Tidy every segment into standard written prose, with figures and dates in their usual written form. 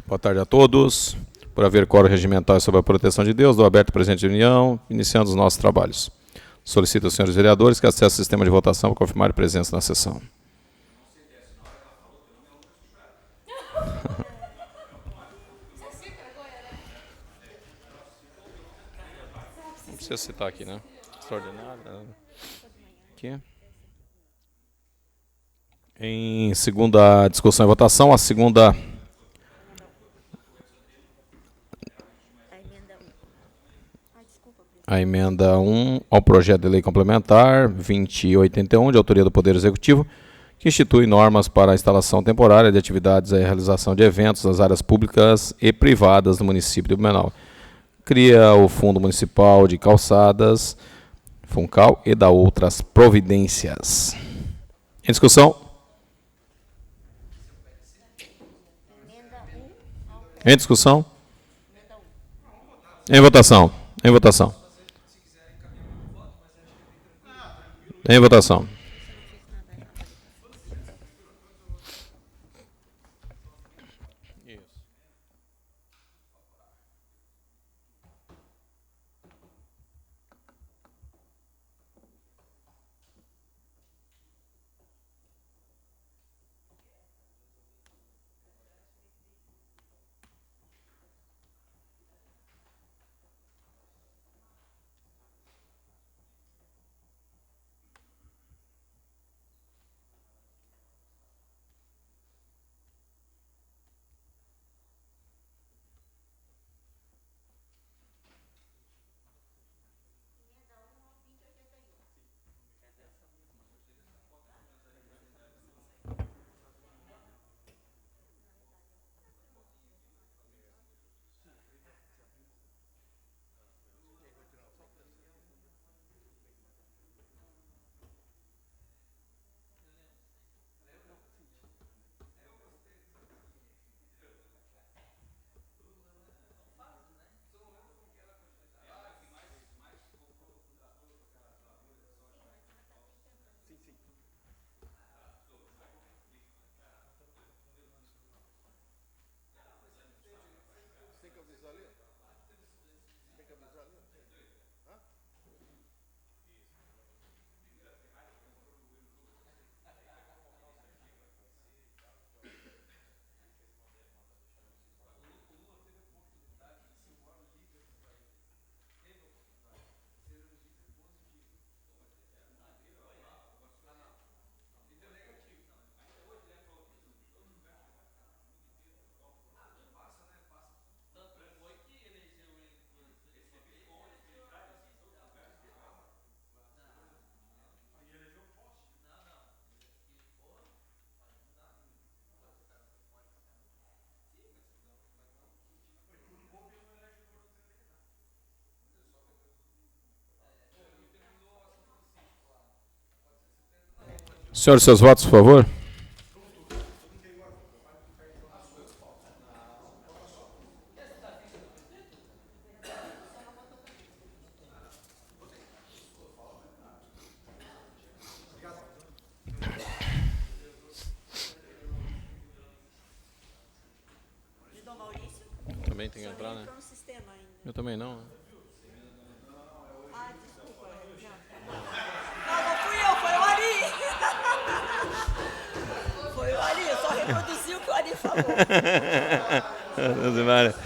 Boa tarde a todos. Por haver quórum regimental sob a proteção de Deus, dou aberto o presente de reunião, iniciando os nossos trabalhos. Solicito aos senhores vereadores que acessem o sistema de votação para confirmar a presença na sessão. Não precisa citar aqui, né? Extraordinário. Aqui. Em segunda discussão e votação, a emenda 1 ao projeto de lei complementar 2081, de autoria do Poder Executivo, que institui normas para a instalação temporária de atividades e a realização de eventos nas áreas públicas e privadas do município de Blumenau. Cria o Fundo Municipal de Calçadas, FUNCAL, e dá outras providências. Em discussão? Em discussão? Em votação. Em votação. Em votação. Senhores, seus votos, por favor. Também tem que entrar, né? Eu também não, né? Ah, desculpa. Não fui eu, foi o Ari. Foi o Ari, eu só reproduzi o que o Ari falou. Zimara. Só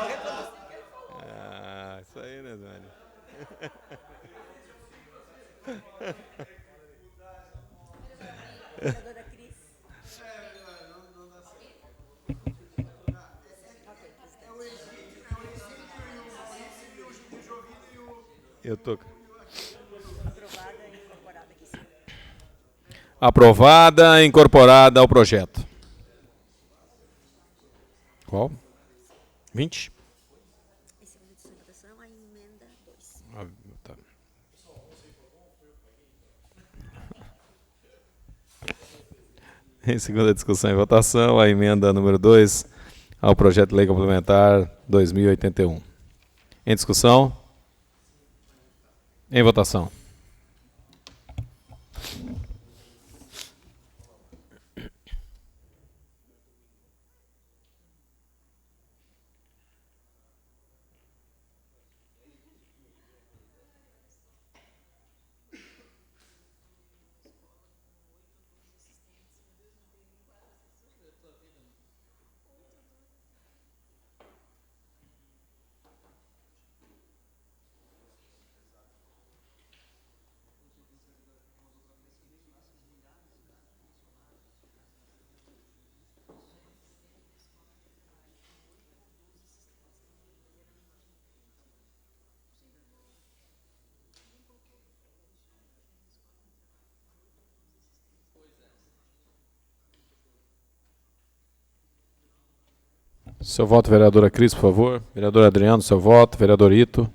reproduzi o que ele falou. Isso aí, né, Zimara? Vereadora Cris. Eu tô. Aprovada e incorporada aqui, sim. Aprovada, incorporada ao projeto. Qual? 20? Em segunda discussão e votação, a emenda 2. Tá. Em segunda discussão e votação, a emenda número 2 ao projeto de lei complementar 2081. Em discussão? Em votação. Seu voto, vereadora Cris, por favor. Vereador Adriano, seu voto. Vereador Ito.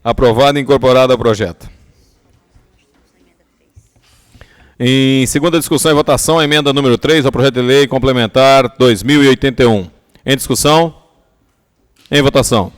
Aprovado e incorporado ao projeto. Em segunda discussão e votação, a emenda número 3 ao projeto de lei complementar 2081. Em discussão? Em votação.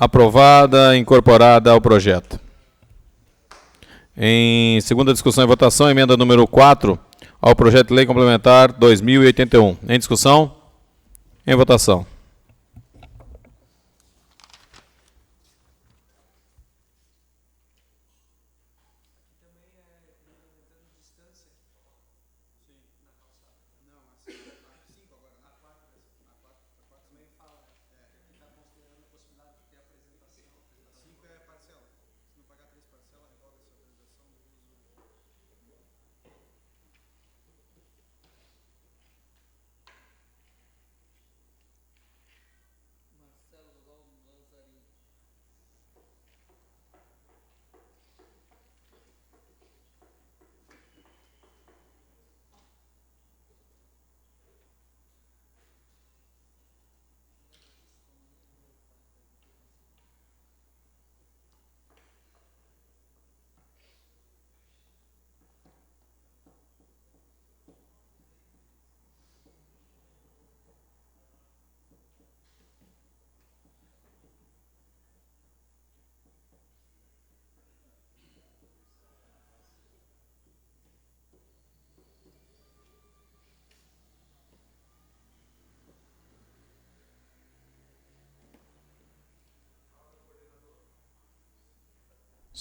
Aprovada, incorporada ao projeto. Em segunda discussão e votação, emenda número 4 ao projeto de lei complementar 2081. Em discussão? Em votação.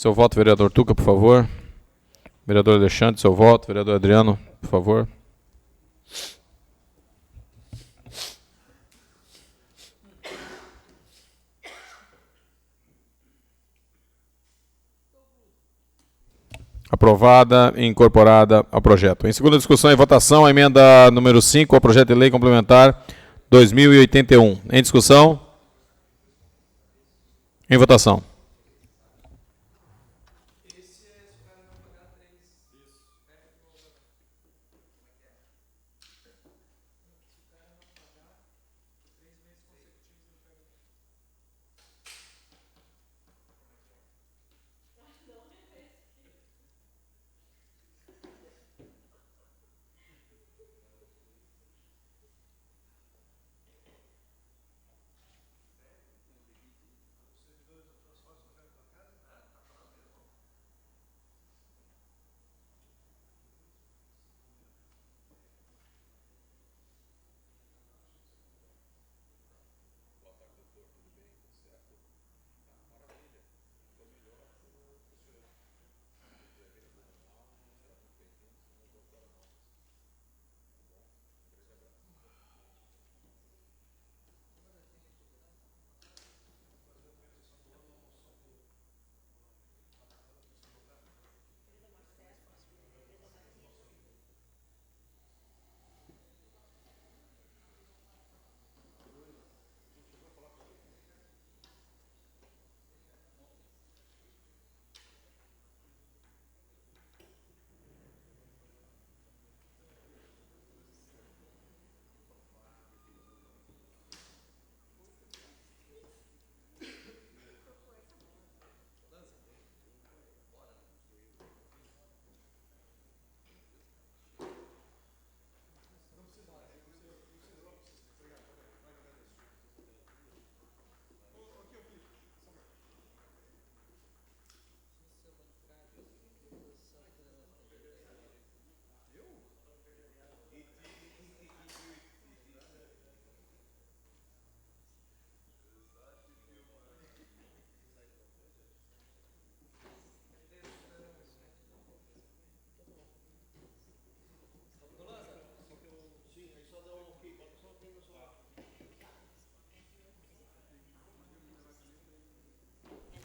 Seu voto, vereador Tuca, por favor. Vereador Alexandre, seu voto. Vereador Adriano, por favor. Aprovada e incorporada ao projeto. Em segunda discussão e votação, a emenda número 5 ao projeto de lei complementar 2081. Em discussão? Em votação.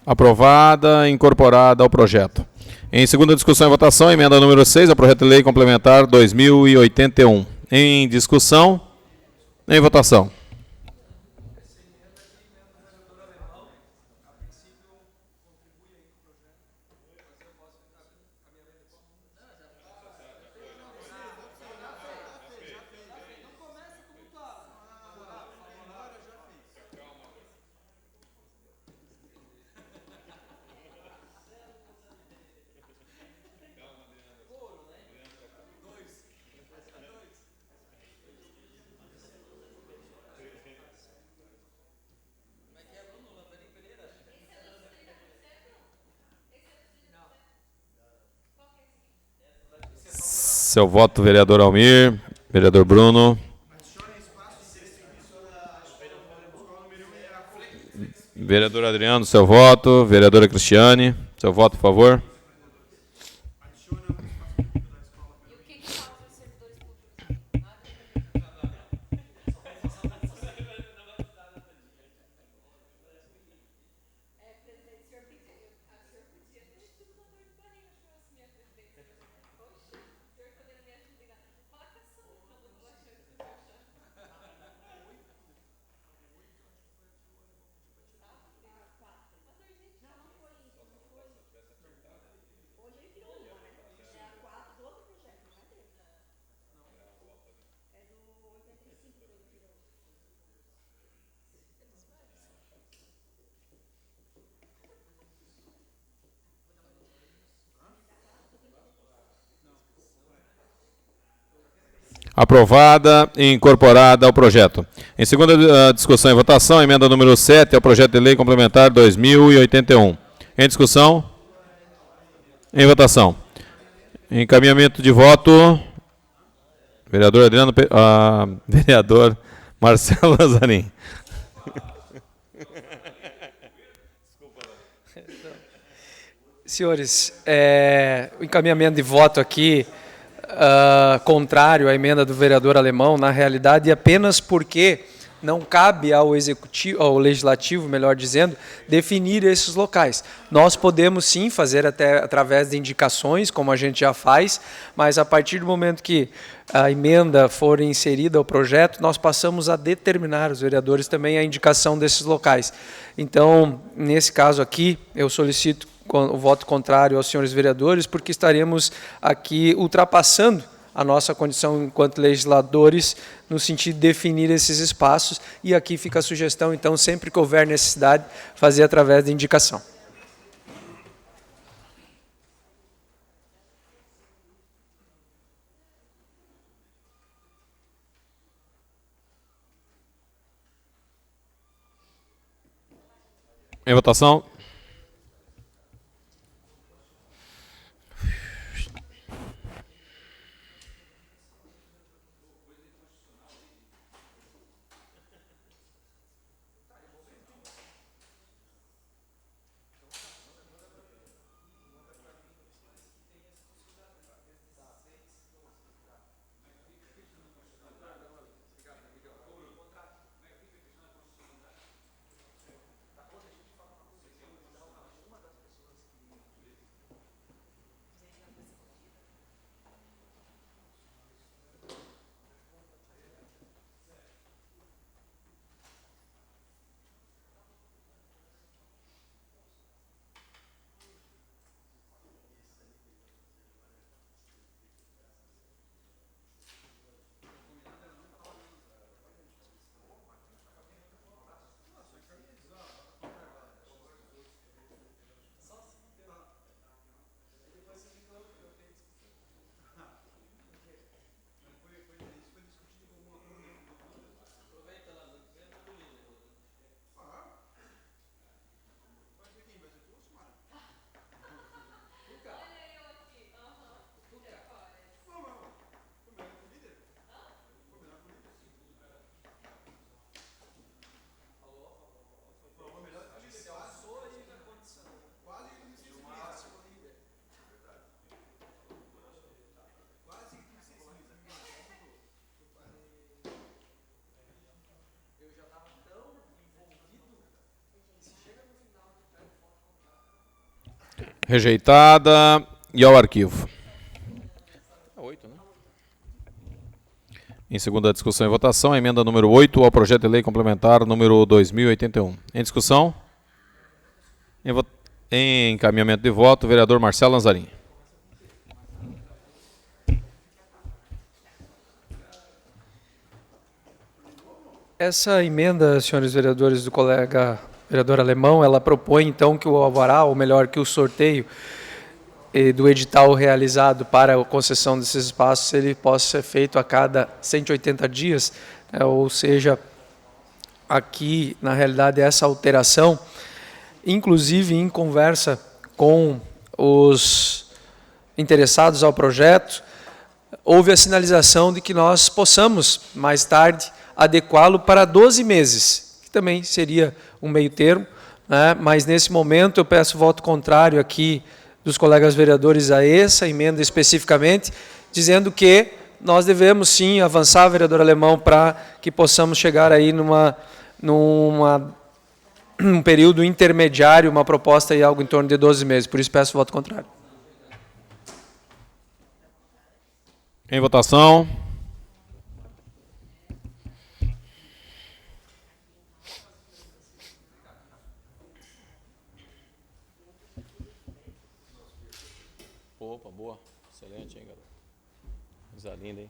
Aprovada e incorporada ao projeto. Em segunda discussão e votação, emenda número 6 ao projeto de lei complementar 2081. Em discussão, em votação. Seu voto, vereador Almir, vereador Bruno. Vereador Adriano, seu voto. Vereadora Cristiane, seu voto, por favor. Aprovada e incorporada ao projeto. Em segunda discussão e votação, emenda número 7 ao projeto de lei complementar 2081. Em discussão? Em votação. Encaminhamento de voto. Vereador Adriano, vereador Marcelo Lazzarin. Senhores, o encaminhamento de voto aqui contrário à emenda do vereador Alemão, na realidade, apenas porque não cabe ao executivo, ao legislativo, melhor dizendo, definir esses locais. Nós podemos sim fazer até através de indicações, como a gente já faz, mas a partir do momento que a emenda for inserida ao projeto, nós passamos a determinar, os vereadores também, a indicação desses locais. Então, nesse caso aqui, eu solicito o voto contrário aos senhores vereadores, porque estaremos aqui ultrapassando a nossa condição enquanto legisladores, no sentido de definir esses espaços, e aqui fica a sugestão, então, sempre que houver necessidade, fazer através de indicação. Em votação. Rejeitada. E ao arquivo. 8, né? Em segunda discussão e votação, a emenda número 8 ao projeto de lei complementar número 2081. Em discussão? Em encaminhamento de voto, o vereador Marcelo Lanzarin. Essa emenda, senhores vereadores, do colega vereador Alemão, ela propõe, então, que o alvará, ou melhor, que o sorteio do edital realizado para a concessão desses espaços, ele possa ser feito a cada 180 dias, né, ou seja, aqui, na realidade, essa alteração, inclusive em conversa com os interessados ao projeto, houve a sinalização de que nós possamos, mais tarde, adequá-lo para 12 meses, que também seria um meio termo, né? Mas nesse momento eu peço voto contrário aqui dos colegas vereadores a essa emenda especificamente, dizendo que nós devemos sim avançar, vereador Alemão, para que possamos chegar aí num período intermediário, uma proposta aí algo em torno de 12 meses, por isso peço voto contrário. Em votação. Opa, boa. Excelente, hein, garoto. Coisa linda, hein?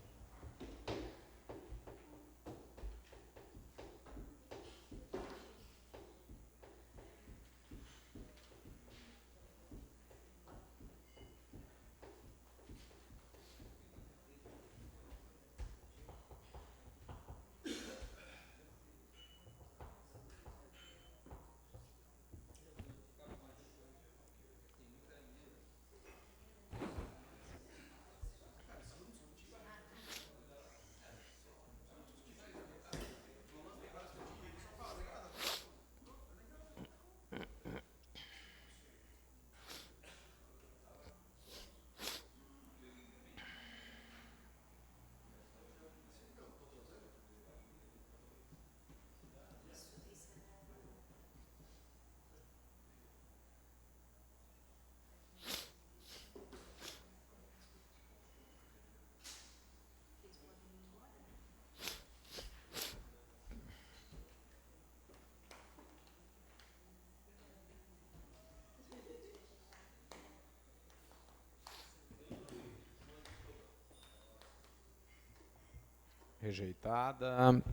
Rejeitada.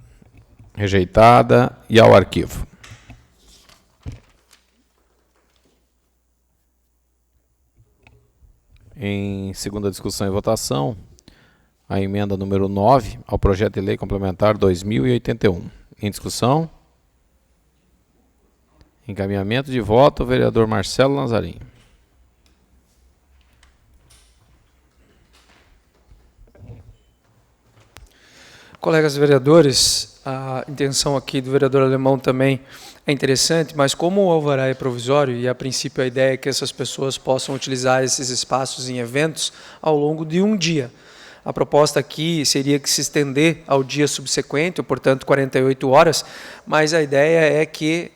Rejeitada e ao arquivo. Em segunda discussão e votação, a emenda número 9 ao projeto de lei complementar 2081. Em discussão? Encaminhamento de voto, vereador Marcelo Lanzarin. Colegas vereadores, a intenção aqui do vereador Alemão também é interessante, mas como o alvará é provisório e a princípio a ideia é que essas pessoas possam utilizar esses espaços em eventos ao longo de um dia. A proposta aqui seria que se estender ao dia subsequente, portanto 48 horas, mas a ideia é que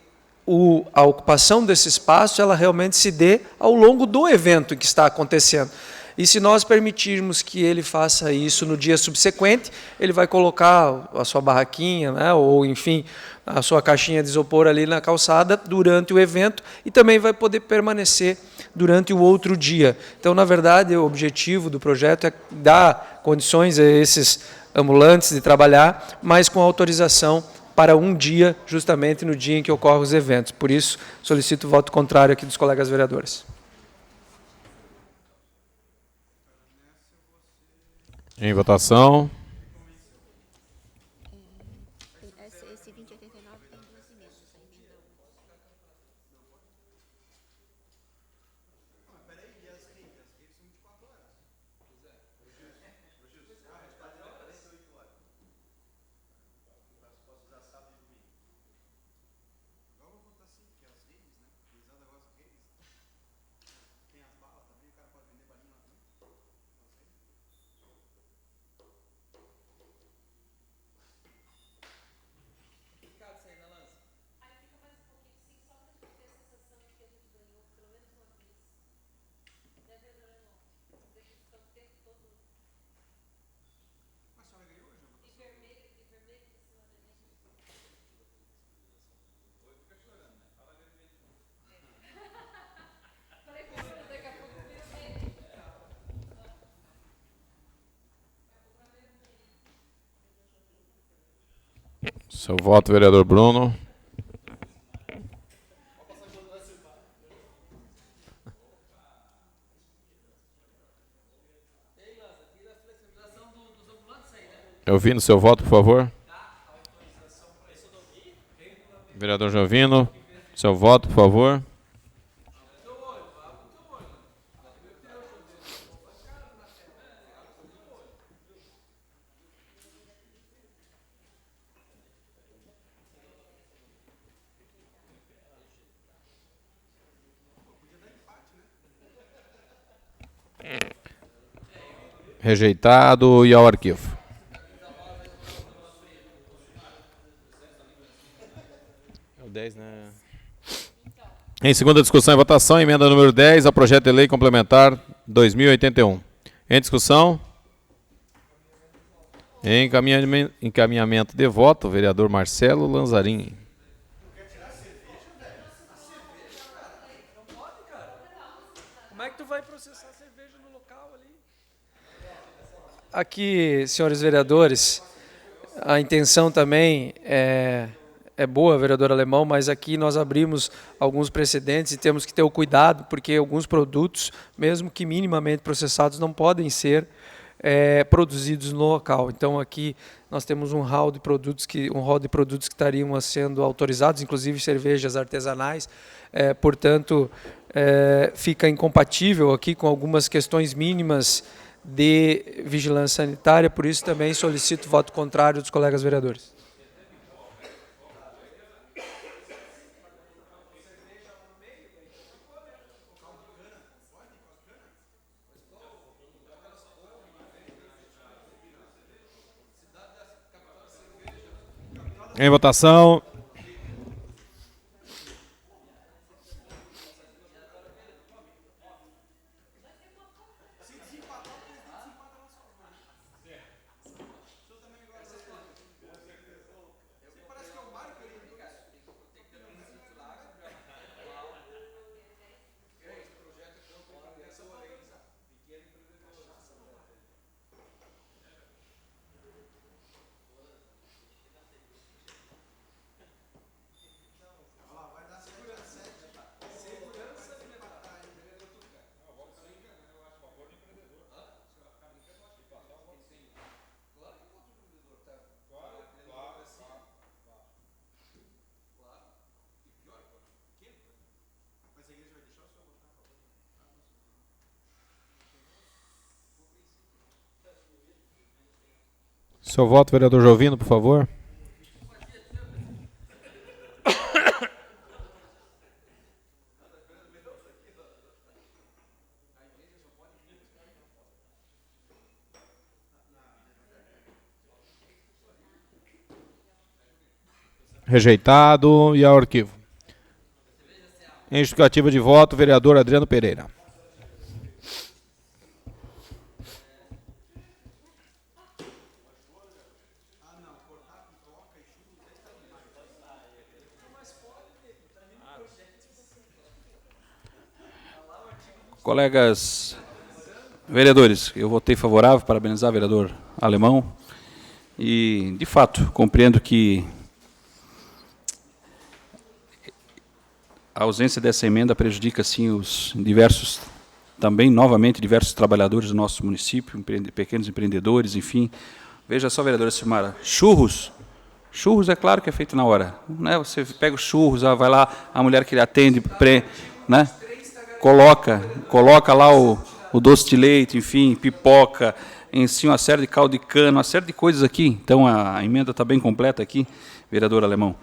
a ocupação desse espaço ela realmente se dê ao longo do evento que está acontecendo. E se nós permitirmos que ele faça isso no dia subsequente, ele vai colocar a sua barraquinha, né, ou, enfim, a sua caixinha de isopor ali na calçada durante o evento e também vai poder permanecer durante o outro dia. Então, na verdade, o objetivo do projeto é dar condições a esses ambulantes de trabalhar, mas com autorização para um dia, justamente no dia em que ocorrem os eventos. Por isso, solicito o voto contrário aqui dos colegas vereadores. Em votação. Esse 2089 tem duas emendas. A emenda 1. Seu voto, vereador Bruno. Jovino, seu voto, por favor. Vereador Jovino, seu voto, por favor. Rejeitado e ao arquivo. É o 10, né? Em segunda discussão e votação, emenda número 10 ao projeto de lei complementar 2081. Em discussão? Em encaminhamento de voto, vereador Marcelo Lanzarin. Como é que tu vai processar cerveja no local ali? Aqui, senhores vereadores, a intenção também é boa, vereador Alemão, mas aqui nós abrimos alguns precedentes e temos que ter o cuidado, porque alguns produtos, mesmo que minimamente processados, não podem ser produzidos no local. Então aqui nós temos um hall de produtos que estariam sendo autorizados, inclusive cervejas artesanais, portanto fica incompatível aqui com algumas questões mínimas de vigilância sanitária, por isso também solicito voto contrário dos colegas vereadores. Em votação. Seu voto, vereador Jovino, por favor. Rejeitado. E ao arquivo. Em justificativa de voto, vereador Adriano Pereira. Colegas vereadores, eu votei favorável, parabenizar o vereador Alemão e, de fato, compreendo que a ausência dessa emenda prejudica, sim, os diversos, também, novamente, diversos trabalhadores do nosso município, pequenos empreendedores, enfim. Veja só, vereadora Silmara, churros é claro que é feito na hora, né? Você pega os churros, vai lá, a mulher que lhe atende, né? Coloca lá o doce de leite, enfim, pipoca, em si uma série de caldo de cana, uma série de coisas aqui. Então, a emenda está bem completa aqui, vereador Alemão.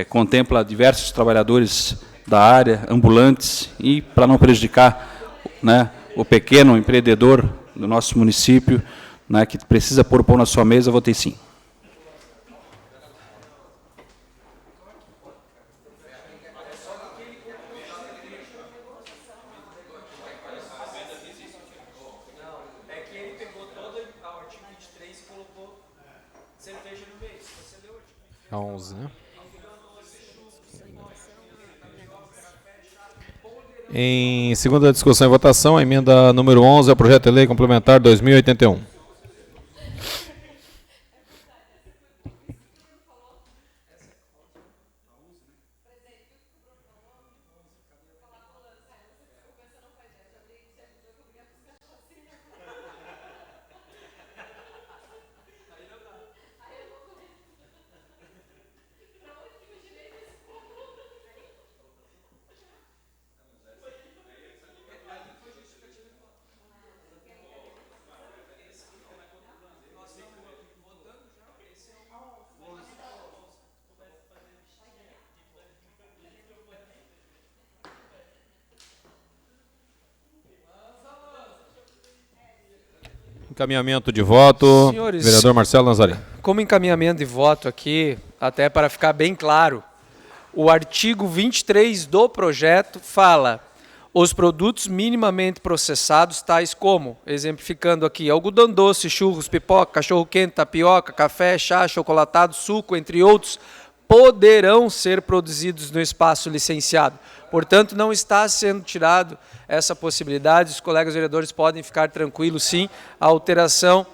Contempla diversos trabalhadores da área, ambulantes, e para não prejudicar, né, o pequeno empreendedor do nosso município, né, que precisa pôr o pão na sua mesa, votei sim. A 11, né? Em segunda discussão e votação, a emenda número 11 ao projeto de lei complementar 2081. Encaminhamento de voto, Senhores, vereador Marcelo Nazaré. Como encaminhamento de voto aqui, até para ficar bem claro, o artigo 23 do projeto fala os produtos minimamente processados, tais como, exemplificando aqui, algodão doce, churros, pipoca, cachorro-quente, tapioca, café, chá, chocolatado, suco, entre outros, poderão ser produzidos no espaço licenciado. Portanto, não está sendo tirado essa possibilidade, os colegas vereadores podem ficar tranquilos, sim, a alteração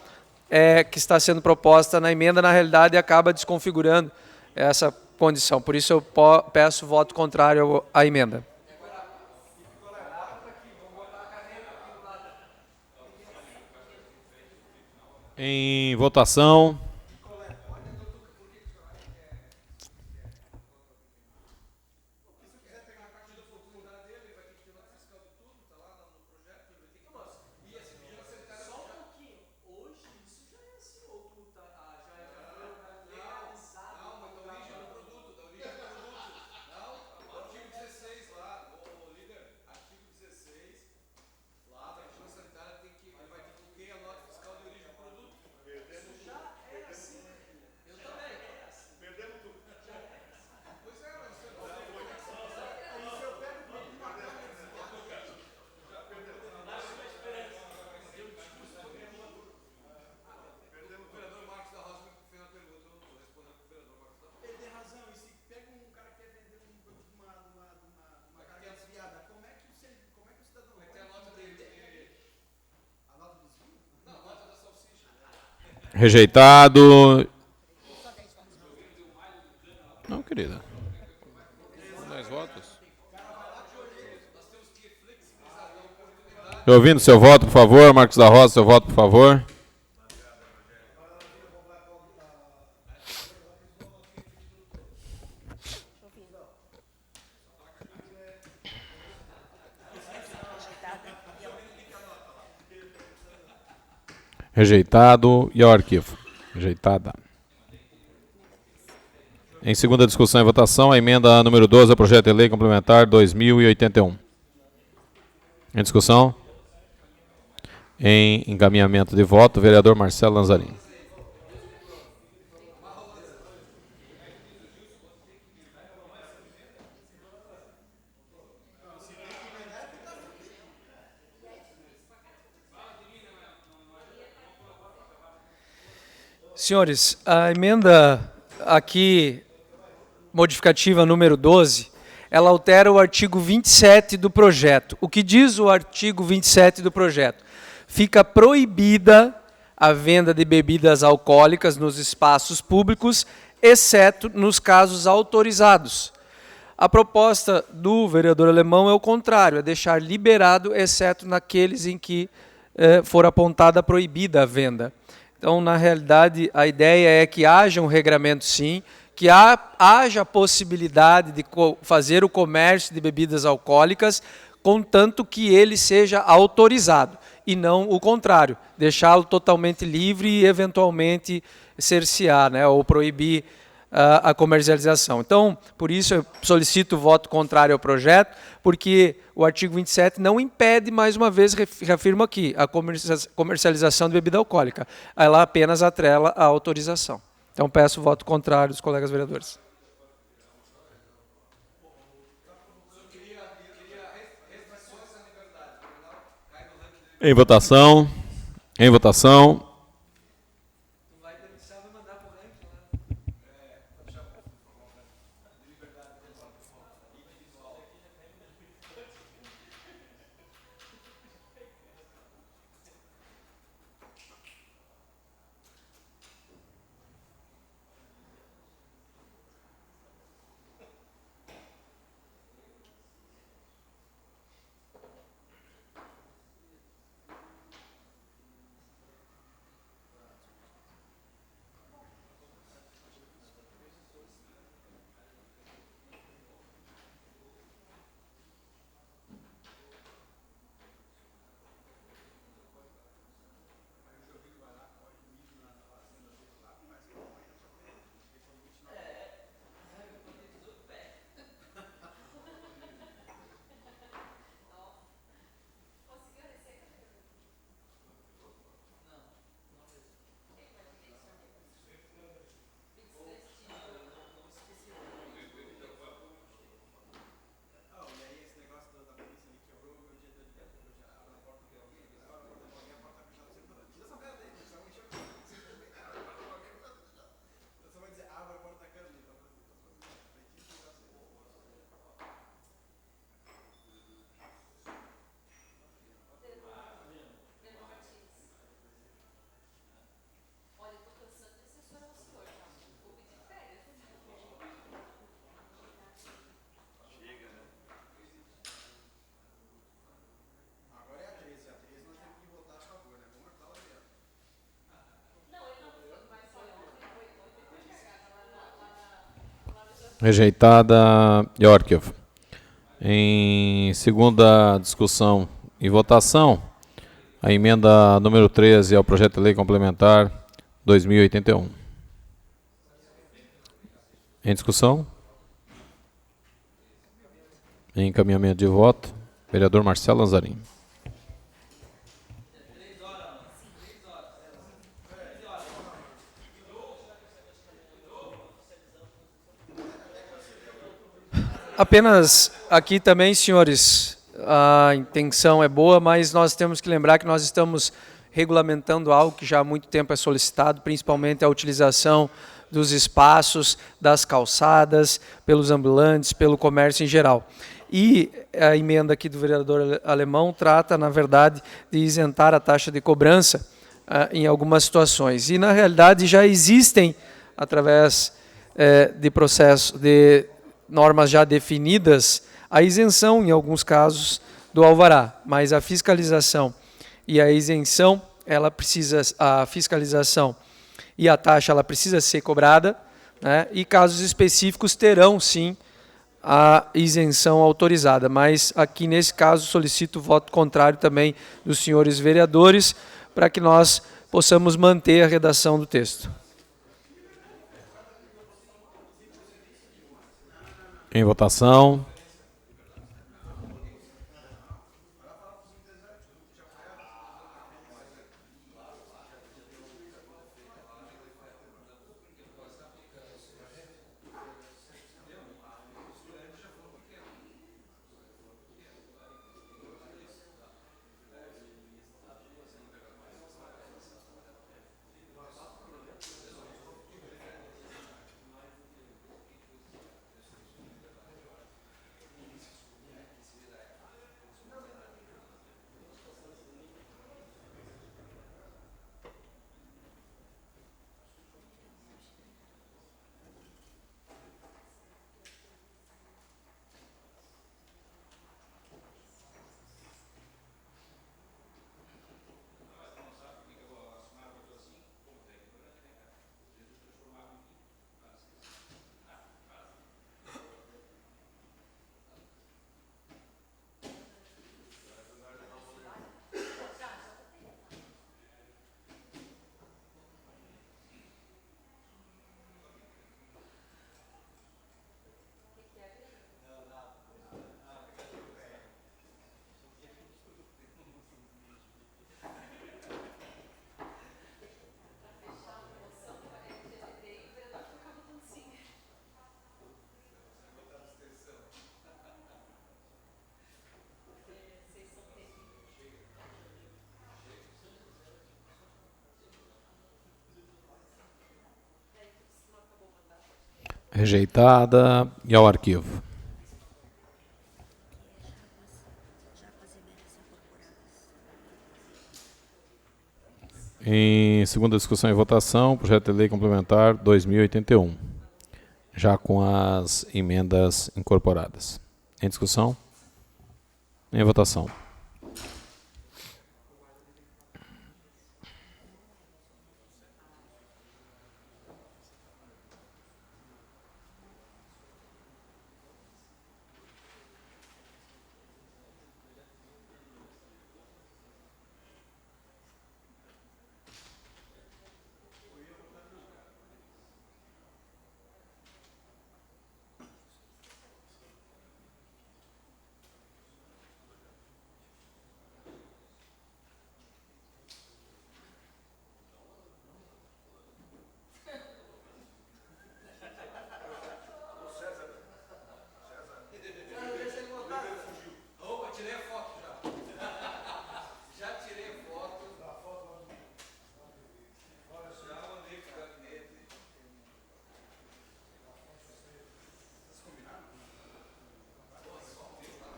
que está sendo proposta na emenda, na realidade, acaba desconfigurando essa condição. Por isso, eu peço voto contrário à emenda. Em votação. Rejeitado. Não, querida. 10 votos. Ouvindo seu voto, por favor. Marcos da Rosa, seu voto, por favor. Rejeitado. E ao arquivo. Rejeitada. Em segunda discussão e votação, a emenda número 12 ao projeto de lei complementar 2081. Em discussão? Em encaminhamento de voto, vereador Marcelo Lanzarin. Senhores, a emenda aqui, modificativa número 12, ela altera o artigo 27 do projeto. O que diz o artigo 27 do projeto? Fica proibida a venda de bebidas alcoólicas nos espaços públicos, exceto nos casos autorizados. A proposta do vereador Alemão é o contrário, é deixar liberado, exceto naqueles em que for apontada proibida a venda. Então, na realidade, a ideia é que haja um regramento, sim, que haja a possibilidade de fazer o comércio de bebidas alcoólicas, contanto que ele seja autorizado, e não o contrário, deixá-lo totalmente livre e, eventualmente, cercear, né, ou proibir a comercialização. Então, por isso, eu solicito o voto contrário ao projeto, porque o artigo 27 não impede, mais uma vez, reafirmo aqui, a comercialização de bebida alcoólica. Ela apenas atrela a autorização. Então, peço o voto contrário dos colegas vereadores. Em votação. Em votação. Rejeitada. Yorkov. Em segunda discussão e votação, a emenda número 13 ao projeto de lei complementar 2081. Em discussão? Em encaminhamento de voto, vereador Marcelo Lanzarin. Apenas aqui também, senhores, a intenção é boa, mas nós temos que lembrar que nós estamos regulamentando algo que já há muito tempo é solicitado, principalmente a utilização dos espaços, das calçadas, pelos ambulantes, pelo comércio em geral. E a emenda aqui do vereador Alemão trata, na verdade, de isentar a taxa de cobrança em algumas situações. E, na realidade, já existem, através de processo de normas já definidas, a isenção, em alguns casos, do alvará, mas a fiscalização e a isenção, a fiscalização e a taxa, ela precisa ser cobrada, né, e casos específicos terão, sim, a isenção autorizada, mas aqui, nesse caso, solicito o voto contrário também dos senhores vereadores, para que nós possamos manter a redação do texto. Em votação. Rejeitada e ao arquivo. Em segunda discussão e votação, projeto de lei complementar 2081, já com as emendas incorporadas. Em discussão? Em votação.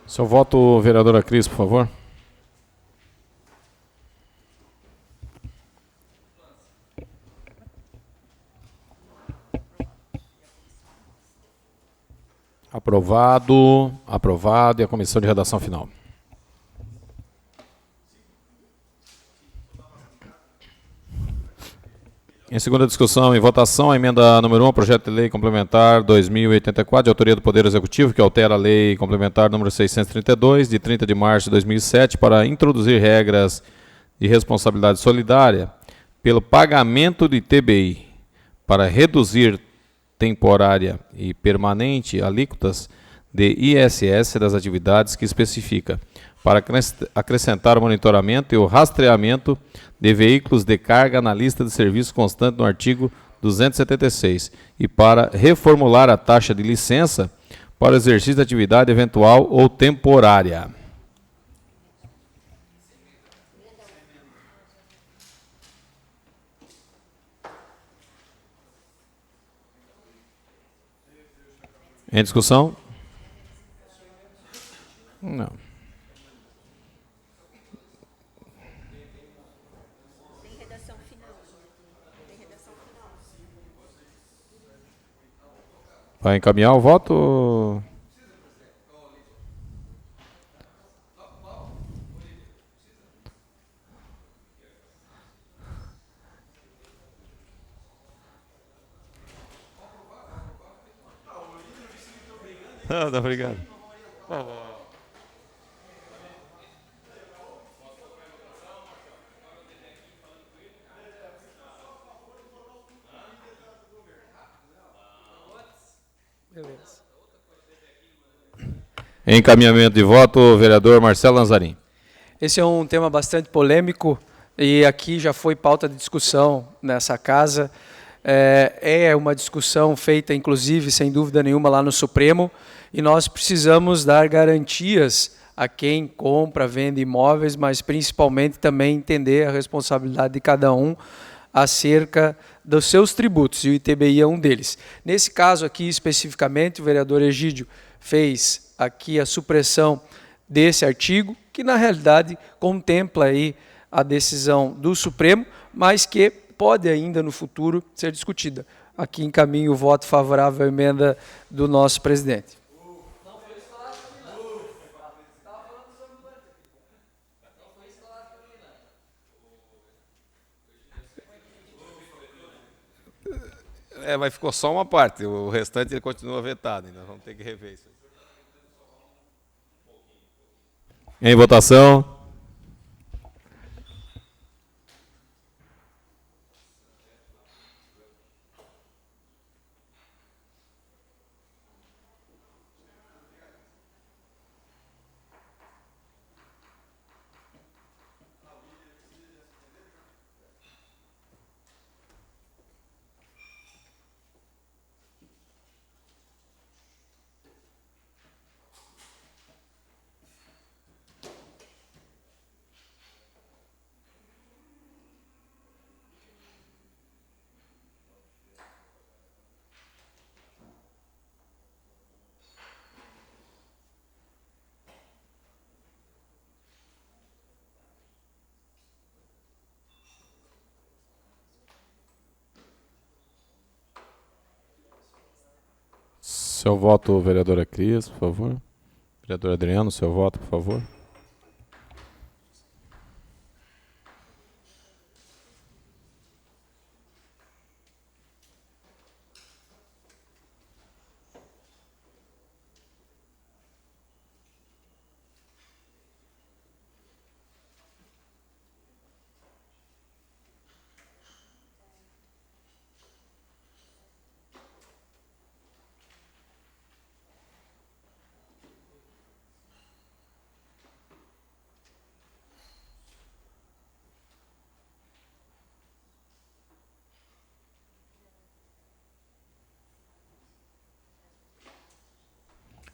Seu voto, vereadora Cris, por favor. Aprovado, aprovado, e a comissão de redação final. Em segunda discussão e votação, a emenda número 1, projeto de lei complementar 2084, de autoria do Poder Executivo, que altera a lei complementar número 632, de 30 de março de 2007, para introduzir regras de responsabilidade solidária pelo pagamento de TBI, para reduzir temporária e permanente alíquotas de ISS das atividades que especifica, para acrescentar o monitoramento e o rastreamento de veículos de carga na lista de serviço constante no artigo 276 e para reformular a taxa de licença para o exercício de atividade eventual ou temporária. Em discussão? Não. Tem redação final. Tem redação final. Vai encaminhar o voto? Não, obrigado. Beleza. Encaminhamento de voto, vereador Marcelo Lanzarin. Esse é um tema bastante polêmico e aqui já foi pauta de discussão nessa casa. É uma discussão feita, inclusive, sem dúvida nenhuma, lá no Supremo, e nós precisamos dar garantias a quem compra, vende imóveis, mas principalmente também entender a responsabilidade de cada um acerca dos seus tributos, e o ITBI é um deles. Nesse caso aqui, especificamente, o vereador Egídio fez aqui a supressão desse artigo, que na realidade contempla aí a decisão do Supremo, mas que pode ainda no futuro ser discutida. Aqui encaminho o voto favorável à emenda do nosso presidente. Mas ficou só uma parte, o restante ele continua vetado, nós vamos ter que rever isso. Em votação. Seu voto, vereadora Cris, por favor. Vereador Adriano, seu voto, por favor.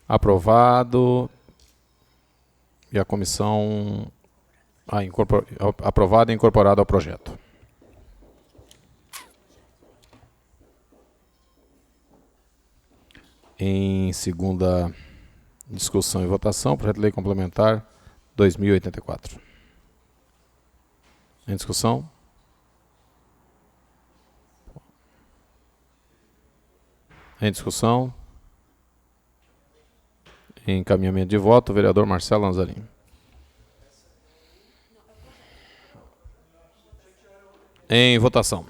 Aprovado. E a comissão aprovado e incorporado ao projeto. Em segunda discussão e votação, projeto de lei complementar 2084. Em discussão? Em discussão? Em encaminhamento de voto, vereador Marcelo Lanzarin. Em votação.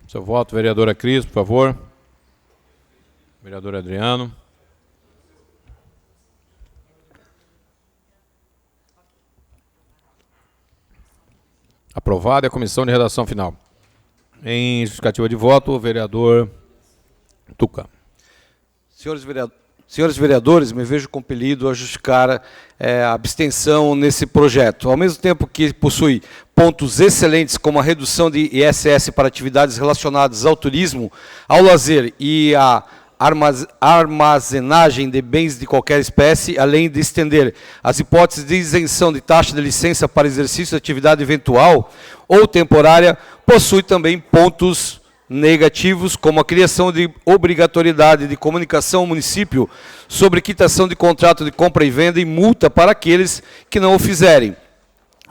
Seu voto, vereadora Cris, por favor. Vereador Adriano. Aprovado. E a comissão de redação final. Em justificativa de voto, o vereador Tuca. Senhores vereadores, me vejo compelido a justificar a abstenção nesse projeto. Ao mesmo tempo que possui pontos excelentes, como a redução de ISS para atividades relacionadas ao turismo, ao lazer e à armazenagem de bens de qualquer espécie, além de estender as hipóteses de isenção de taxa de licença para exercício de atividade eventual ou temporária, possui também pontos negativos, como a criação de obrigatoriedade de comunicação ao município sobre quitação de contrato de compra e venda e multa para aqueles que não o fizerem.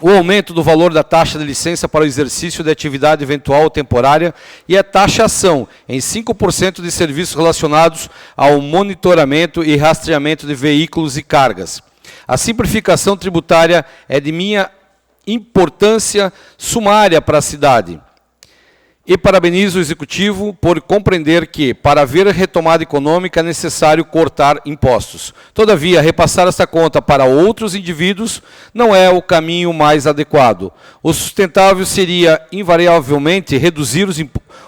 O aumento do valor da taxa de licença para o exercício de atividade eventual ou temporária e a taxação em 5% de serviços relacionados ao monitoramento e rastreamento de veículos e cargas. A simplificação tributária é de minha importância sumária para a cidade. E parabenizo o Executivo por compreender que, para haver retomada econômica, é necessário cortar impostos. Todavia, repassar esta conta para outros indivíduos não é o caminho mais adequado. O sustentável seria, invariavelmente, reduzir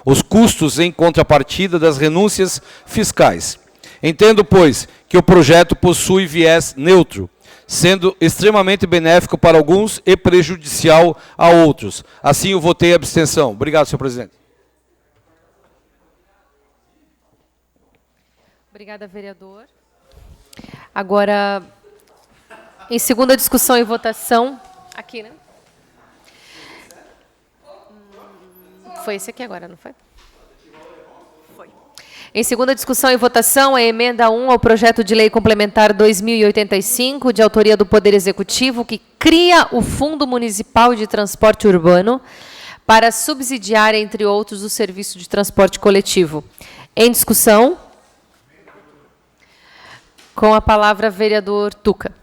os custos em contrapartida das renúncias fiscais. Entendo, pois, que o projeto possui viés neutro, sendo extremamente benéfico para alguns e prejudicial a outros. Assim, eu votei a abstenção. Obrigado, senhor presidente. Obrigada, vereador. Agora, em segunda discussão e votação, aqui, né? Foi esse aqui agora, não foi? Em segunda discussão e votação, a emenda 1 ao projeto de lei complementar 2085, de autoria do Poder Executivo, que cria o Fundo Municipal de Transporte Urbano para subsidiar, entre outros, o serviço de transporte coletivo. Em discussão, com a palavra, vereador Tuca.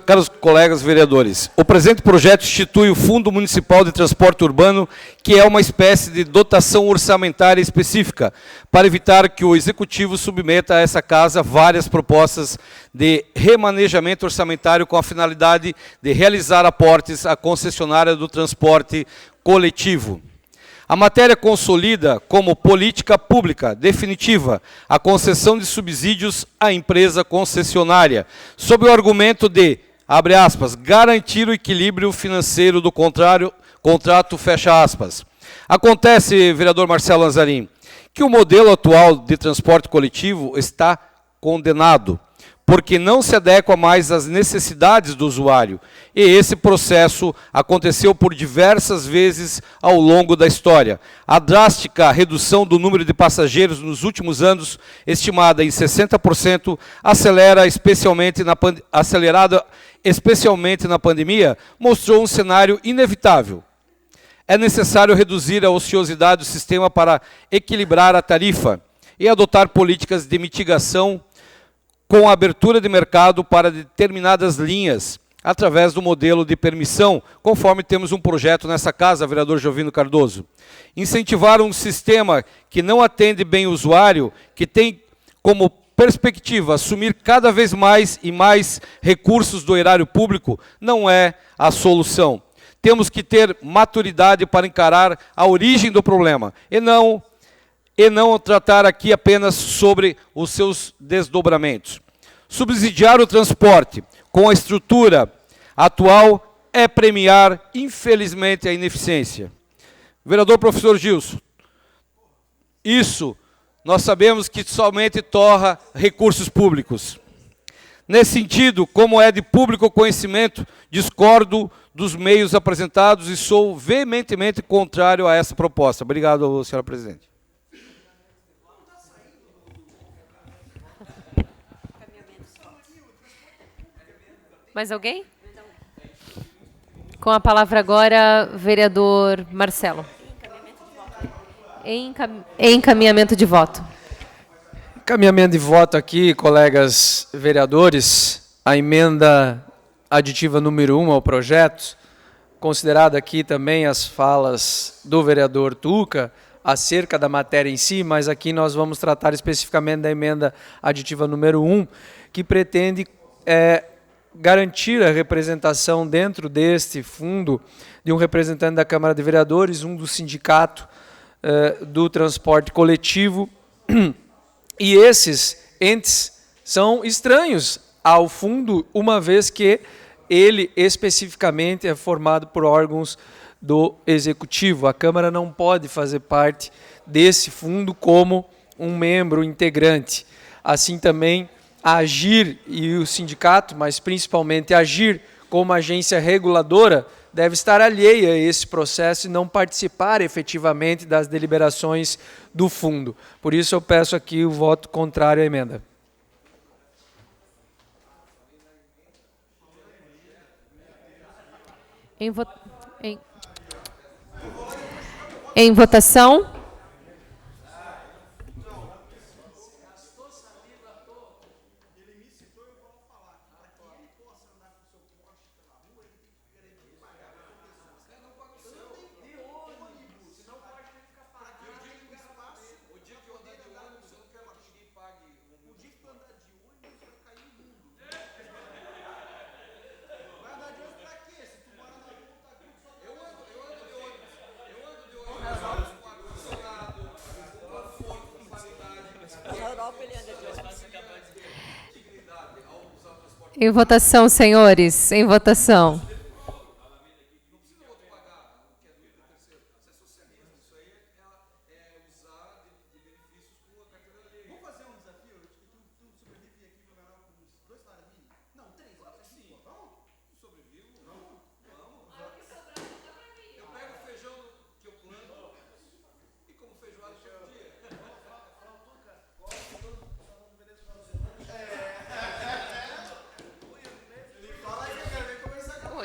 Caros colegas vereadores, o presente projeto institui o Fundo Municipal de Transporte Urbano, que é uma espécie de dotação orçamentária específica, para evitar que o Executivo submeta a essa casa várias propostas de remanejamento orçamentário com a finalidade de realizar aportes à concessionária do transporte coletivo. A matéria consolida como política pública definitiva a concessão de subsídios à empresa concessionária, sob o argumento de, abre aspas, garantir o equilíbrio financeiro do contrato, fecha aspas. Acontece, vereador Marcelo Lanzarin, que o modelo atual de transporte coletivo está condenado, porque não se adequa mais às necessidades do usuário. E esse processo aconteceu por diversas vezes ao longo da história. A drástica redução do número de passageiros nos últimos anos, estimada em 60%, acelerada especialmente na pandemia, mostrou um cenário inevitável. É necessário reduzir a ociosidade do sistema para equilibrar a tarifa e adotar políticas de mitigação com a abertura de mercado para determinadas linhas, através do modelo de permissão, conforme temos um projeto nessa casa, vereador Jovino Cardoso. Incentivar um sistema que não atende bem o usuário, que tem como perspectiva assumir cada vez mais e mais recursos do erário público, não é a solução. Temos que ter maturidade para encarar a origem do problema, e não tratar aqui apenas sobre os seus desdobramentos. Subsidiar o transporte com a estrutura atual é premiar, infelizmente, a ineficiência. Vereador professor Gilson, isso nós sabemos que somente torra recursos públicos. Nesse sentido, como é de público conhecimento, discordo dos meios apresentados e sou veementemente contrário a essa proposta. Obrigado, senhora presidente. Mais alguém? Com a palavra agora, vereador Marcelo. Encaminhamento de voto. Encaminhamento de voto aqui, colegas vereadores, a emenda aditiva número 1 ao projeto, considerada aqui também as falas do vereador Tuca, acerca da matéria em si, mas aqui nós vamos tratar especificamente da emenda aditiva número 1, que pretende garantir a representação dentro deste fundo de um representante da Câmara de Vereadores, um do sindicato do transporte coletivo, e esses entes são estranhos ao fundo, uma vez que ele especificamente é formado por órgãos do Executivo. A Câmara não pode fazer parte desse fundo como um membro integrante. Assim também, a AGIR e o sindicato, mas principalmente a AGIR como agência reguladora, deve estar alheia a esse processo e não participar efetivamente das deliberações do fundo. Por isso eu peço aqui o voto contrário à emenda. Em votação. Em votação, senhores. Em votação.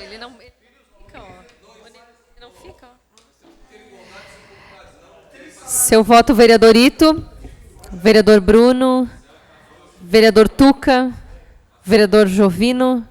Ele não fica, ó. Ele não fica, ó. Seu voto, vereador Ito, vereador Bruno, vereador Tuca, vereador Jovino.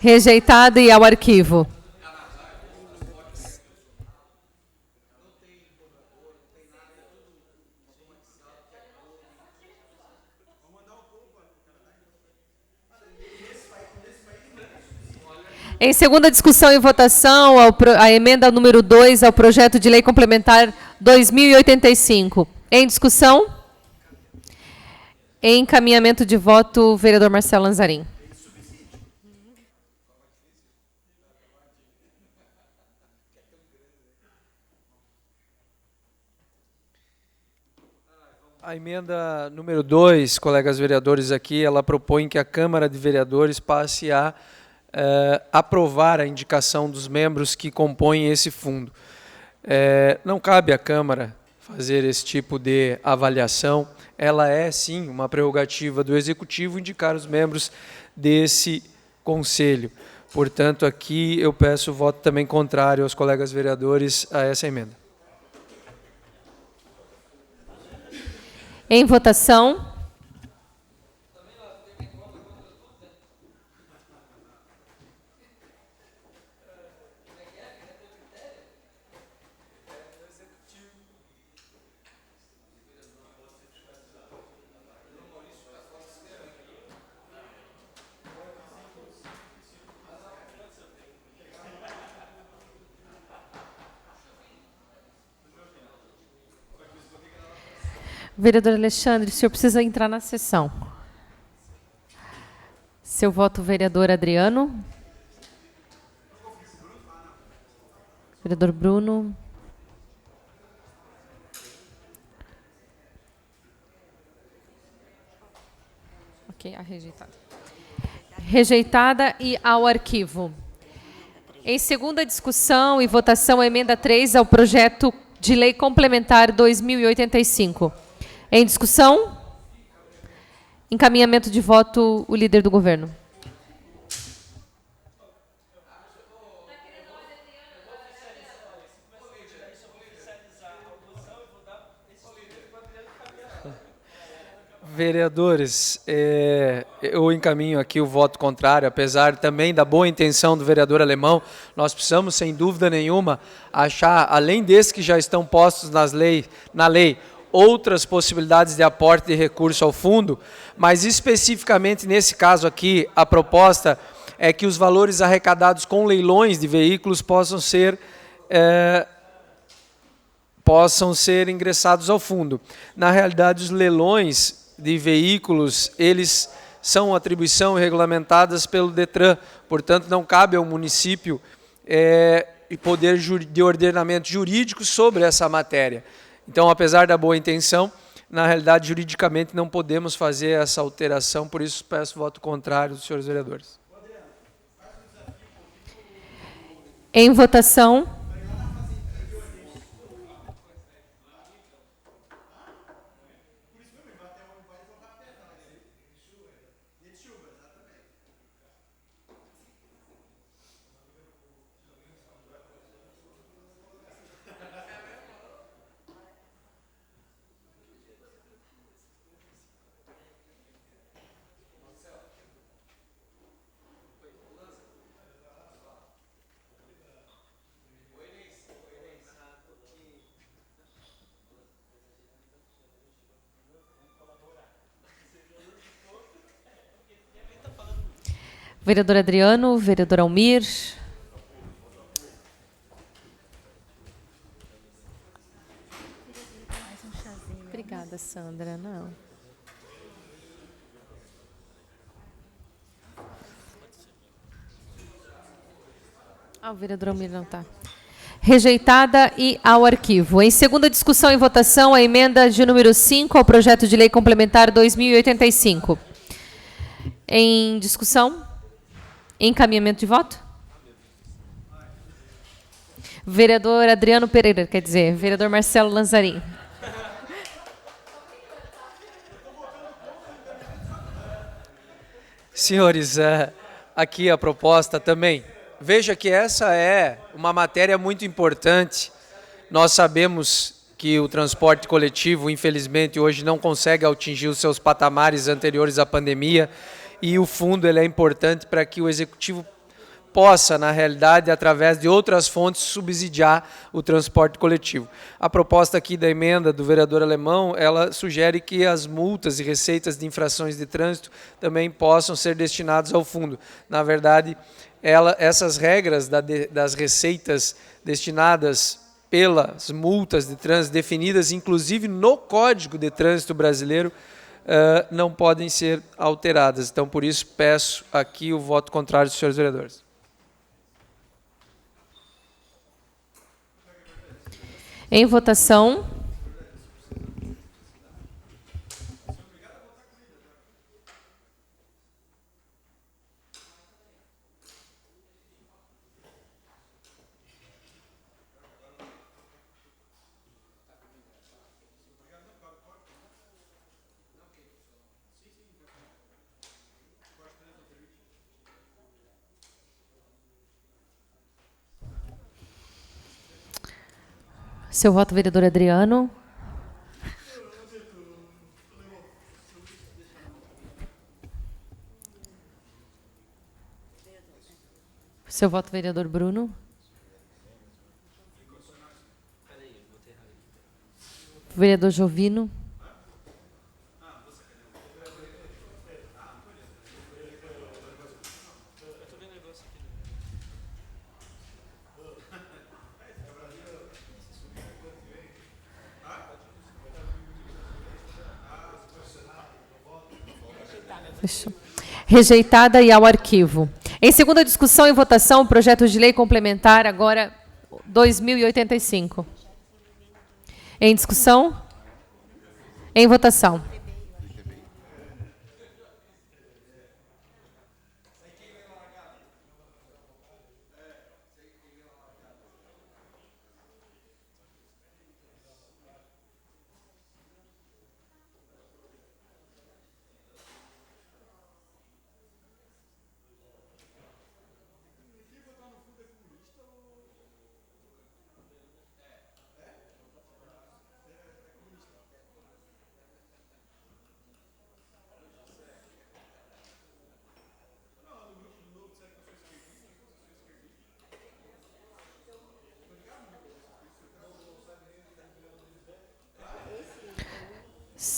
Rejeitado e ao arquivo. Em segunda discussão e votação, a emenda número 2 ao projeto de lei complementar 2085. Em discussão? Em encaminhamento de voto, vereador Marcelo Lanzarin. A emenda número 2, colegas vereadores aqui, ela propõe que a Câmara de Vereadores passe a aprovar a indicação dos membros que compõem esse fundo. Não cabe à Câmara fazer esse tipo de avaliação. Ela é, sim, uma prerrogativa do Executivo indicar os membros desse Conselho. Portanto, aqui eu peço o voto também contrário aos colegas vereadores a essa emenda. Em votação. Vereador Alexandre, o senhor precisa entrar na sessão. Seu voto, vereador Adriano. Vereador Bruno. Ok, a rejeitada. Rejeitada e ao arquivo. Em segunda discussão e votação, a emenda 3 ao projeto de lei complementar 2085. Em discussão? Encaminhamento de voto, o líder do governo. Vereadores, eu encaminho aqui o voto contrário, apesar também da boa intenção do vereador Alemão. Nós precisamos, sem dúvida nenhuma, achar, além desses que já estão postos na lei, outras possibilidades de aporte de recurso ao fundo, mas especificamente nesse caso aqui, a proposta é que os valores arrecadados com leilões de veículos possam ser ingressados ao fundo. Na realidade, os leilões de veículos, eles são atribuição regulamentadas pelo DETRAN, portanto, não cabe ao município poder de ordenamento jurídico sobre essa matéria. Então, apesar da boa intenção, na realidade, juridicamente, não podemos fazer essa alteração, por isso peço voto contrário dos senhores vereadores. Em votação. Vereador Adriano, vereador Almir. Obrigada, Sandra. Não. O vereador Almir não está. Rejeitada e ao arquivo. Em segunda discussão e votação, a emenda de número 5 ao projeto de lei complementar 2085. Em discussão? Encaminhamento de voto? Vereador Adriano Pereira, quer dizer, vereador Marcelo Lanzarin. Senhores, aqui a proposta também. Veja que essa é uma matéria muito importante. Nós sabemos que o transporte coletivo, infelizmente, hoje não consegue atingir os seus patamares anteriores à pandemia, e o fundo ele é importante para que o Executivo possa, na realidade, através de outras fontes, subsidiar o transporte coletivo. A proposta aqui da emenda do vereador Alemão, ela sugere que as multas e receitas de infrações de trânsito também possam ser destinadas ao fundo. Na verdade, essas regras das receitas destinadas pelas multas de trânsito, definidas inclusive no Código de Trânsito Brasileiro, não podem ser alteradas. Então, por isso, peço aqui o voto contrário dos senhores vereadores. Em votação. Seu voto, vereador Adriano. Seu voto, vereador Bruno. Vereador Jovino. Rejeitada e ao arquivo. Em segunda discussão e votação, o projeto de lei complementar, agora 2085. Em discussão? Em votação.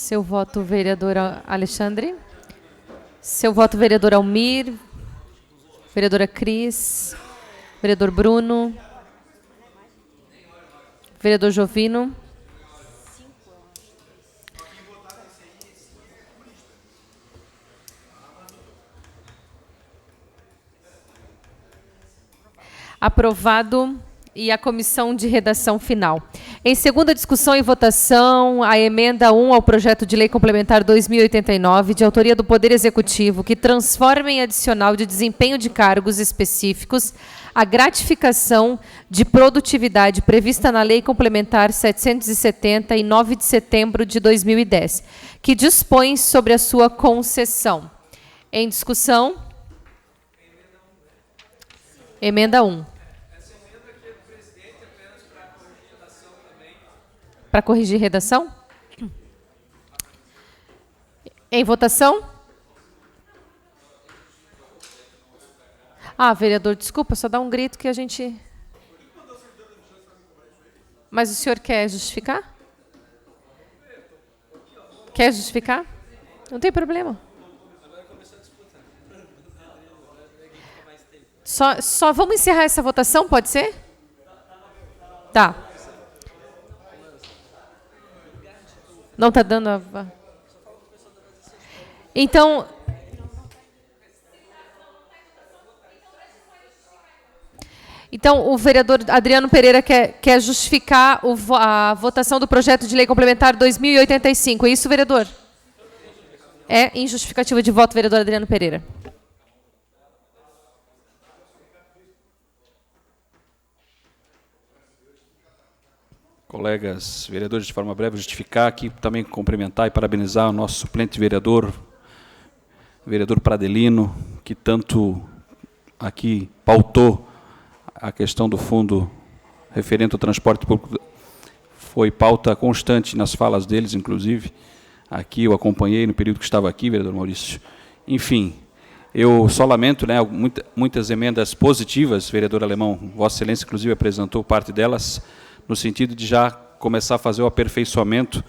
Seu voto, vereador Alexandre. Seu voto, vereador Almir. Vereadora Cris. Vereador Bruno. Vereador Jovino. Aprovado. E a comissão de redação final. Em segunda discussão e votação, a emenda 1 ao projeto de lei complementar 2089, de autoria do Poder Executivo, que transforma em adicional de desempenho de cargos específicos a gratificação de produtividade prevista na Lei Complementar 770, em 9 de setembro de 2010, que dispõe sobre a sua concessão. Em discussão. Emenda 1. Para corrigir redação? Em votação? Ah, vereador, desculpa, só dá um grito que a gente... Mas o senhor quer justificar? Quer justificar? Não tem problema. Só vamos encerrar essa votação, pode ser? Tá. Não está dando a... Então... Então, o vereador Adriano Pereira quer justificar a votação do projeto de lei complementar 2085. É isso, vereador? É em justificativa de voto, vereador Adriano Pereira. Colegas vereadores, de forma breve, justificar aqui, também cumprimentar e parabenizar o nosso suplente vereador Pradelino, que tanto aqui pautou a questão do fundo referente ao transporte público. Foi pauta constante nas falas deles, inclusive. Aqui eu acompanhei no período que estava aqui, vereador Maurício. Enfim, eu só lamento, né, muitas emendas positivas, vereador Alemão, Vossa Excelência, inclusive, apresentou parte delas, no sentido de já começar a fazer o aperfeiçoamento,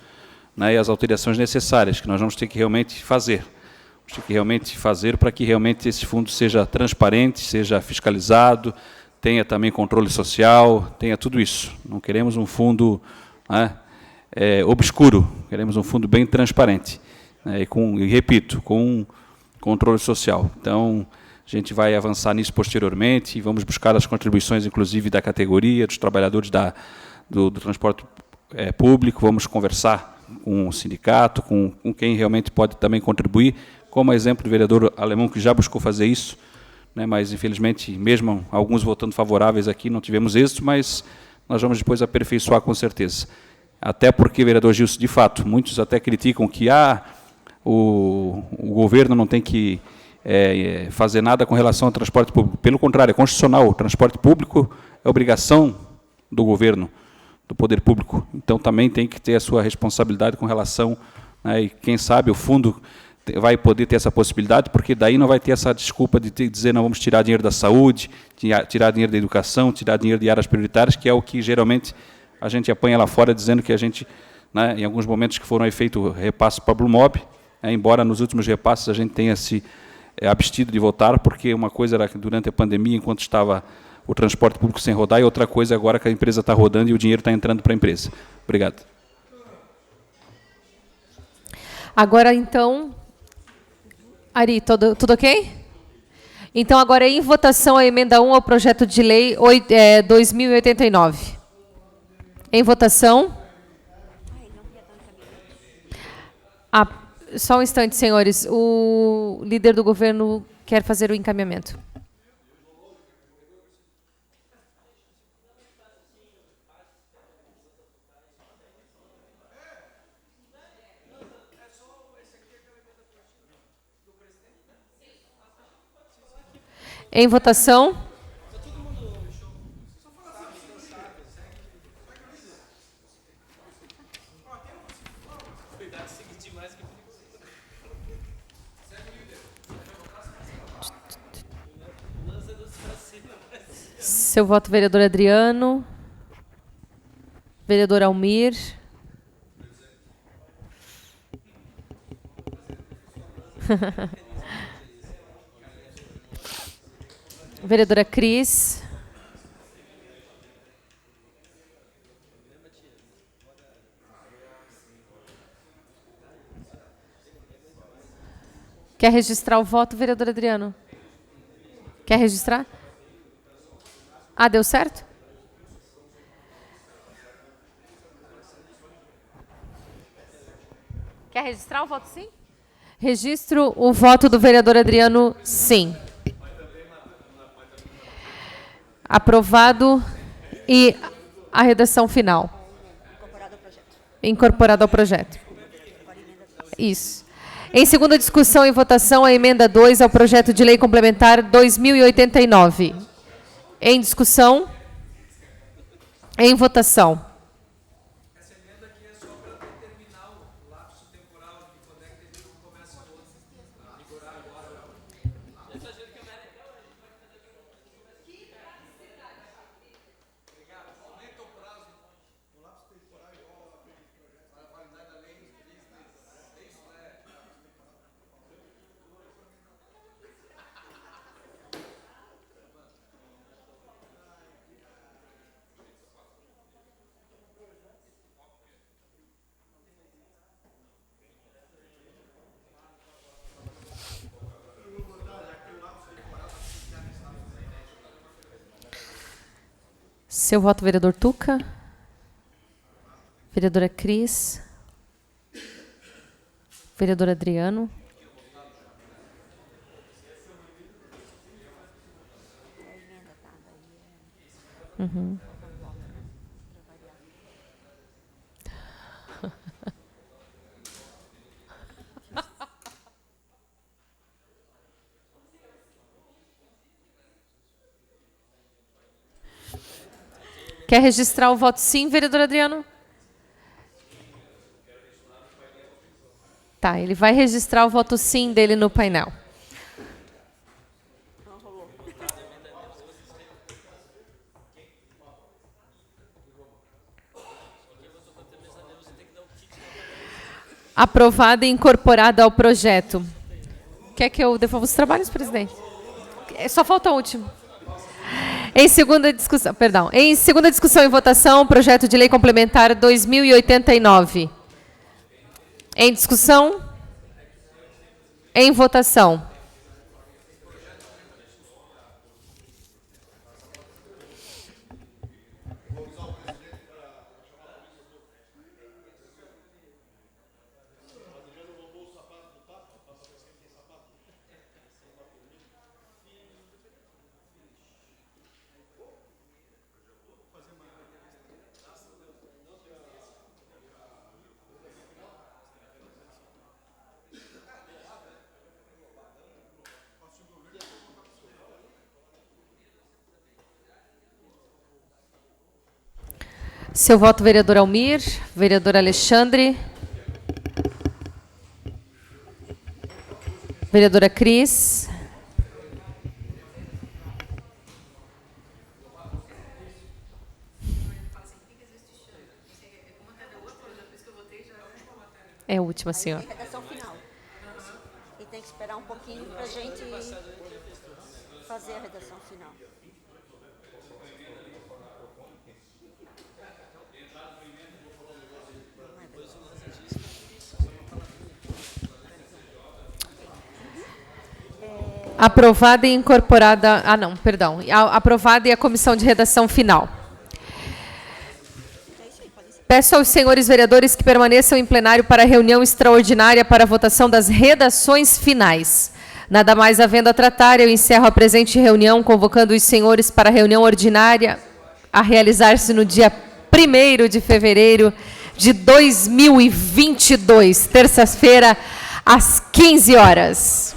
né, e as alterações necessárias, que nós vamos ter que realmente fazer. Vamos ter que realmente fazer para que realmente esse fundo seja transparente, seja fiscalizado, tenha também controle social, tenha tudo isso. Não queremos um fundo, né, obscuro, queremos um fundo bem transparente, né, e repito, com controle social. Então, a gente vai avançar nisso posteriormente e vamos buscar as contribuições, inclusive, da categoria, dos trabalhadores do transporte público, vamos conversar com o sindicato, com quem realmente pode também contribuir, como exemplo do vereador Alemão, que já buscou fazer isso, né, mas, infelizmente, mesmo alguns votando favoráveis aqui, não tivemos êxito, mas nós vamos depois aperfeiçoar com certeza. Até porque, vereador Gilson, de fato, muitos até criticam que o governo não tem que fazer nada com relação ao transporte público. Pelo contrário, é constitucional. O transporte público é obrigação do governo, do poder público. Então, também tem que ter a sua responsabilidade com relação, né, e quem sabe o fundo vai poder ter essa possibilidade, porque daí não vai ter essa desculpa de dizer não vamos tirar dinheiro da saúde, tirar dinheiro da educação, tirar dinheiro de áreas prioritárias, que é o que geralmente a gente apanha lá fora, dizendo que a gente, né, em alguns momentos que foram feito repasse para a Blumob, embora nos últimos repasses a gente tenha se abstido de votar, porque uma coisa era que durante a pandemia, enquanto estava o transporte público sem rodar, e outra coisa agora que a empresa está rodando e o dinheiro está entrando para a empresa. Obrigado. Agora, então... Ari, tudo ok? Então, agora em votação a emenda 1 ao projeto de lei 2089. Em votação. Só um instante, senhores. O líder do governo quer fazer o encaminhamento. Em votação. Seu voto, vereador Adriano. Vereador Almir. Vereadora Cris. Quer registrar o voto, vereador Adriano? Quer registrar? Ah, deu certo? Quer registrar o voto sim? Registro o voto do vereador Adriano, sim. Aprovado. E a redação final? Incorporado ao projeto. Isso. Em segunda discussão e votação, a emenda 2 ao projeto de lei complementar 2089. Em discussão. Em votação. Seu voto, vereador Tuca. Vereadora Cris. Vereador Adriano. Uhum. Quer registrar o voto sim, vereador Adriano? Tá, ele vai registrar o voto sim dele no painel. Aprovada e incorporada ao projeto. Quer que eu devolva os trabalhos, presidente? Só falta o último. Em segunda discussão e votação, projeto de lei complementar 2089. Em discussão? Em votação. Seu voto, vereador Almir. Vereador Alexandre. Vereadora Cris. É a última, senhora. Redação final. E tem que esperar um pouquinho para a gente fazer a redação final. Aprovada e incorporada... Ah, não, perdão. Aprovada e a comissão de redação final. Peço aos senhores vereadores que permaneçam em plenário para a reunião extraordinária para a votação das redações finais. Nada mais havendo a tratar, eu encerro a presente reunião, convocando os senhores para a reunião ordinária a realizar-se no dia 1º de fevereiro de 2022, terça-feira, às 15 horas.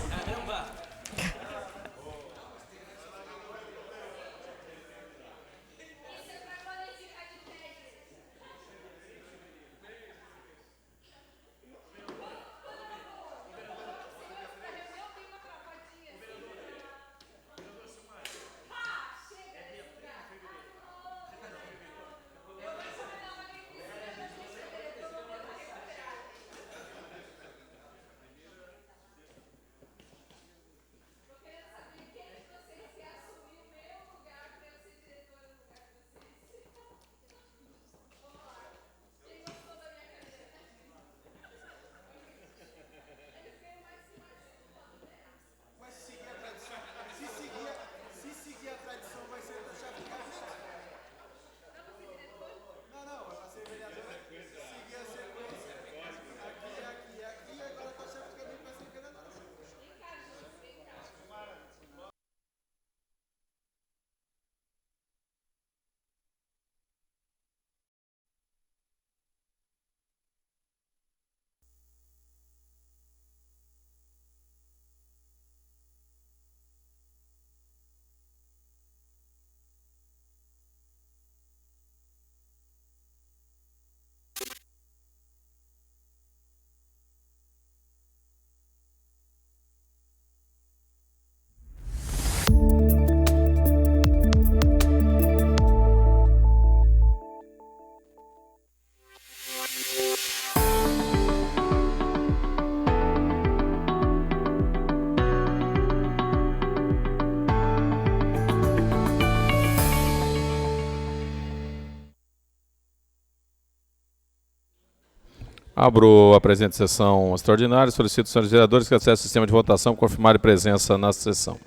Abro a presente sessão extraordinária. Solicito aos senhores vereadores que acessem o sistema de votação confirmarem presença na sessão.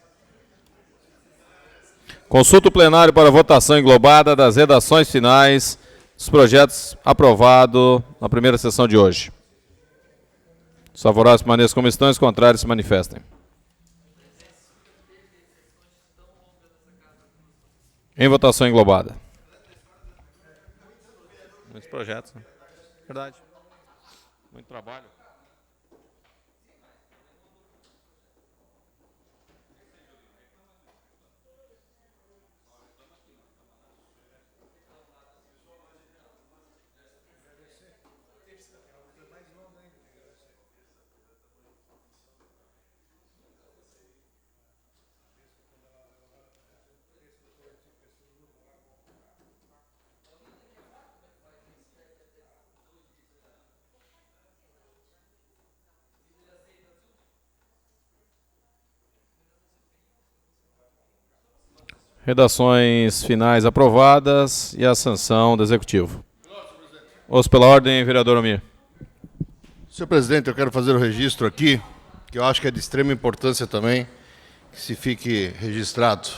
Consulta o plenário para votação englobada das redações finais dos projetos aprovados na primeira sessão de hoje. Os favoráveis permaneçam como estão, os contrários se manifestem. Em votação englobada. Muitos projetos, né? Verdade. Muito trabalho. Redações finais aprovadas e a sanção do Executivo. Ouço pela ordem, vereador Almir. Senhor presidente, eu quero fazer o registro aqui, que eu acho que é de extrema importância também, que se fique registrado.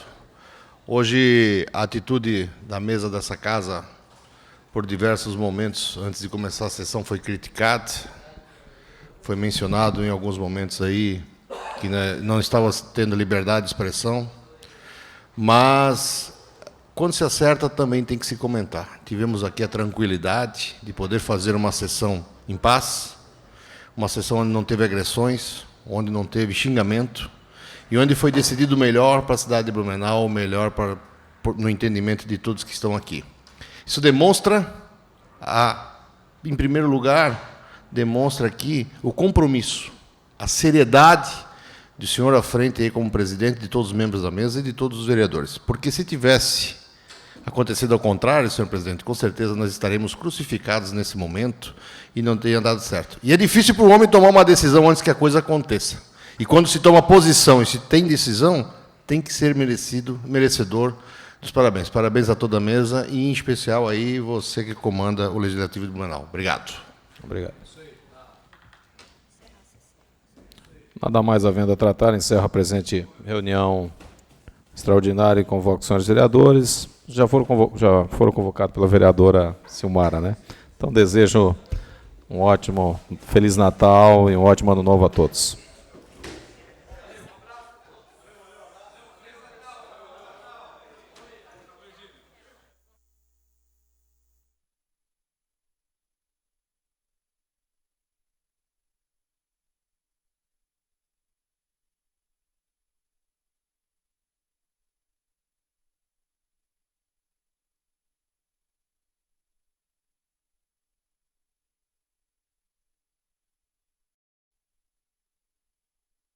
Hoje, a atitude da mesa dessa casa, por diversos momentos, antes de começar a sessão, foi criticada. Foi mencionado em alguns momentos aí que não estava tendo liberdade de expressão. Mas, quando se acerta, também tem que se comentar. Tivemos aqui a tranquilidade de poder fazer uma sessão em paz, uma sessão onde não teve agressões, onde não teve xingamento, e onde foi decidido o melhor para a cidade de Blumenau, o melhor no entendimento de todos que estão aqui. Isso demonstra, em primeiro lugar, demonstra aqui o compromisso, a seriedade do senhor à frente aí como presidente, de todos os membros da mesa e de todos os vereadores. Porque se tivesse acontecido ao contrário, senhor presidente, com certeza nós estaremos crucificados nesse momento e não teria dado certo. E é difícil para o homem tomar uma decisão antes que a coisa aconteça. E quando se toma posição e se tem decisão, tem que ser merecedor dos parabéns. Parabéns a toda a mesa e, em especial, aí você que comanda o Legislativo de Blumenau. Obrigado. Obrigado. Nada mais havendo a tratar, encerro a presente reunião extraordinária e convoco os senhores vereadores. Já foram convocados pela vereadora Silmara, né? Então desejo um ótimo Feliz Natal e um ótimo Ano Novo a todos.